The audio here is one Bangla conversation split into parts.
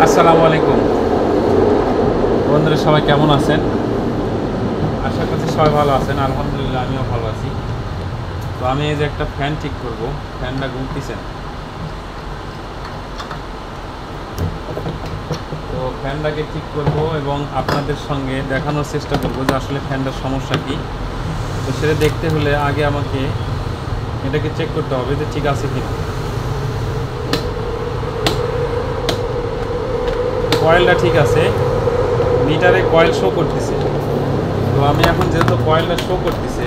আসসালামু আলাইকুম বন্ধুরা, সবাই কেমন আছেন? আশা করছি সবাই ভালো আছেন। আলহামদুলিল্লাহ আমিও ভালো আছি। তো আমি এই যে একটা ফ্যান ঠিক করব, ফ্যানটা ঘুরতেছেন। তো ফ্যানটাকে ঠিক করব এবং আপনাদের সঙ্গে দেখানোর চেষ্টা করব যে আসলে ফ্যানটার সমস্যা কি। তো সেটা দেখতে হলে আগে আমাকে এটাকে চেক করতে হবে যে ঠিক আছে কিনা। কয়েলটা ঠিক আছে, মিটারে কয়েল শো করতেছে। তো আমি এখন যেহেতু কয়েলটা শো করতেছে,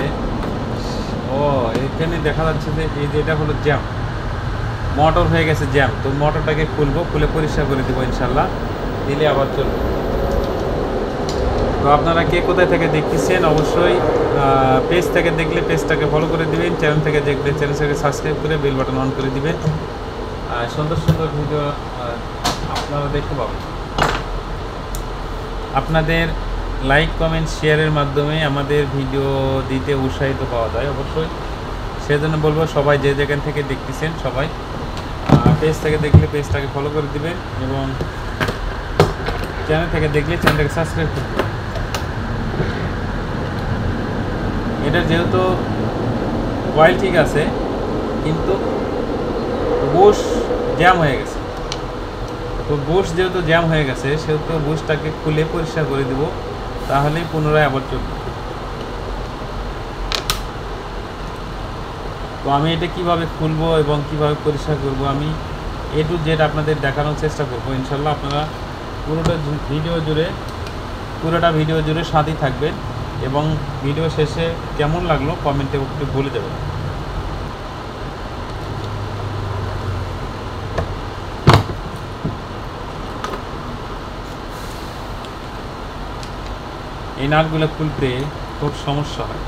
এখানে দেখা যাচ্ছে যে এই যে এটা হলো জ্যাম, মোটর হয়ে গেছে জ্যাম। তো মোটরটাকে খুলবো, খুলে পরিষ্কার করে দেবো ইনশাল্লাহ, দিলে আবার চলবে। তো আপনারা কে কোথায় থেকে দেখতেছেন অবশ্যই পেজ থেকে দেখলে পেজটাকে ফলো করে দিবেন, চ্যানেল থেকে দেখলে চ্যানেলটাকে সাবস্ক্রাইব করে বেল বাটন অন করে দিবেন। সুন্দর সুন্দর ভিডিও আপনারা দেখতে পাবেন। আপনাদের লাইক কমেন্ট শেয়ারের মাধ্যমে আমাদের ভিডিও দিতে উৎসাহিত পাওয়া যায় অবশ্যই। সেজন্য বলবো সবাই যে যেখান থেকে দেখতেছেন সবাই পেজ থেকে দেখলে পেজটাকে ফলো করে দিবেন এবং চ্যানেল থেকে দেখলে চ্যানেলটাকে সাবস্ক্রাইব করে দেবেন। এটা যেহেতু কয়েল ঠিক আছে কিন্তু বুশ জ্যাম হয়ে গেছে। তো বুশ যেহেতু জ্যাম হয়ে গেছে সেহেতু বুশটাকে খুলে পরিষ্কার করে দেব, তাহলেই পুনরায় আবার চলবে। তো আমি এটা কিভাবে খুলবো এবং কিভাবে পরিষ্কার করব আমি এ টু জেড আপনাদের দেখানোর চেষ্টা করব ইনশাল্লাহ। আপনারা পুরোটা ভিডিও জুড়ে সাথেই থাকবেন এবং ভিডিও শেষে কেমন লাগলো কমেন্টে একটু বলে দেবেন। এই নাটগুলো খুলতে খুব সমস্যা হয়।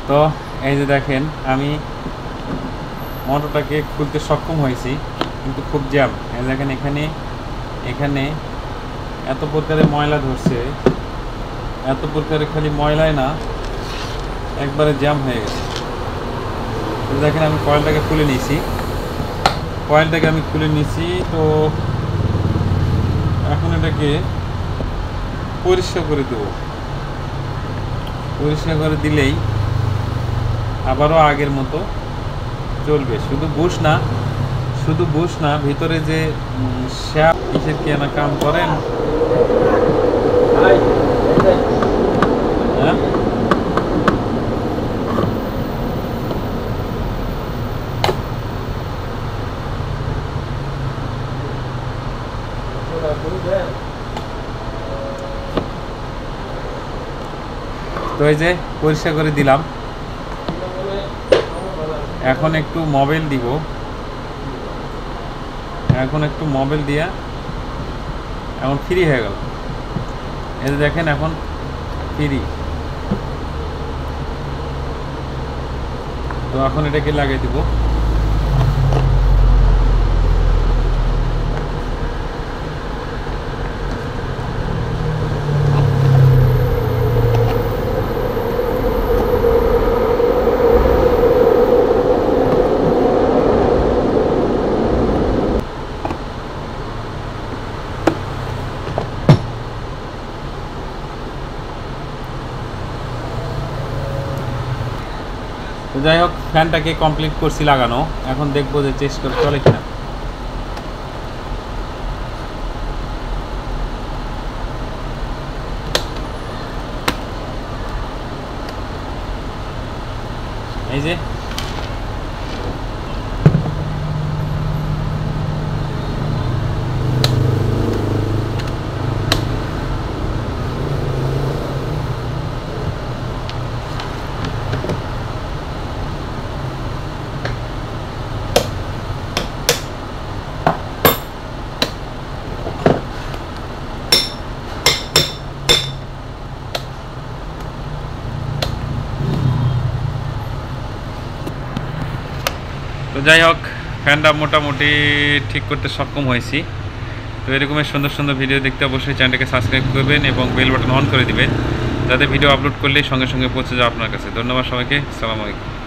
তো এই যে দেখেন আমি মোটরটাকে খুলতে সক্ষম হয়েছি কিন্তু খুব জ্যাম। এই দেখেন এখানে এত প্রকারের ময়লা ধরছে, এত প্রকারের খালি ময়লাই না, একবারে জ্যাম হয়ে গেছে। দেখেন আমি কয়েলটাকে খুলে নিয়েছি। তো এখন এটাকে পরিষ্কার করে দেবো। পরিষ্কার করে দিলেই আবারও আগের মতো চলবে। শুধু বুশ না ভিতরে যে শ্যাপ কিসের কি না কাম করেন। হ্যাঁ, তো এই যে পরিষ্কার করে দিলাম। এখন একটু মোবাইল দিয়া এখন ফ্রি হয়ে গেল। এই যে দেখেন এখন ফ্রি। তো এখন এটাকে লাগিয়ে দিব। তো যাই হোক, ফ্যানটাকে কমপ্লিট করছি লাগানো। এখন দেখবো যে চেষ্টা করে চলে কিনা। এই যে তো যাই হোক, ফ্যানটা মোটামুটি ঠিক করতে সক্ষম হয়েছি। তো এরকমের সুন্দর সুন্দর ভিডিও দেখতে অবশ্যই চ্যানেলটাকে সাবস্ক্রাইব করবেন এবং বেল বাটন অন করে দিবেন। যাতে ভিডিও আপলোড করলেই সঙ্গে সঙ্গে পৌঁছে যায় আপনার কাছে। ধন্যবাদ সবাইকে, আসসালামু আলাইকুম।